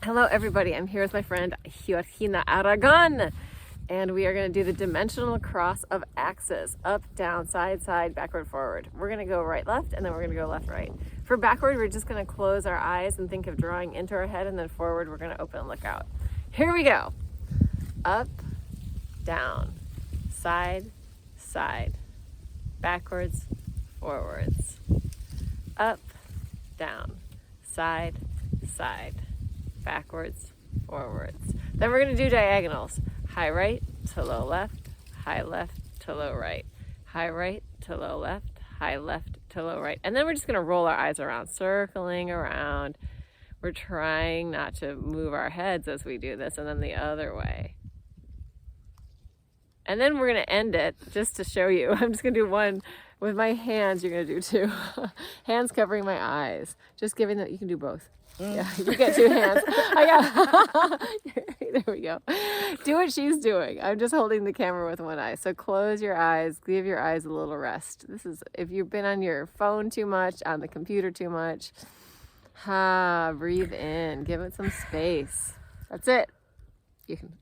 Hello everybody, I'm here with my friend Georgina Aragon, and we are going to do the dimensional cross of axes, up, down, side, side, backward, forward. We're going to go right, left, and then we're going to go left, right. For backward, we're just going to close our eyes and think of drawing into our head, and then forward, we're going to open and look out. Here we go. Up, down, side, side, backwards, forwards. Up, down, side, side, backwards, forwards. Then we're going to do diagonals. High right to low left, high left to low right, high right to low left, high left to low right. And then we're just going to roll our eyes around, circling around. We're trying not to move our heads as we do this, and then the other way. And then we're going to end it just to show you. I'm just going to do one with my hands. You're going to do two. Hands covering my eyes. Just giving that you can do both. Yeah, you get two hands. There we go. Do what she's doing. I'm just holding the camera with one eye. So close your eyes. Give your eyes a little rest. This is if you've been on your phone too much, on the computer too much. Breathe in. Give it some space. That's it. You can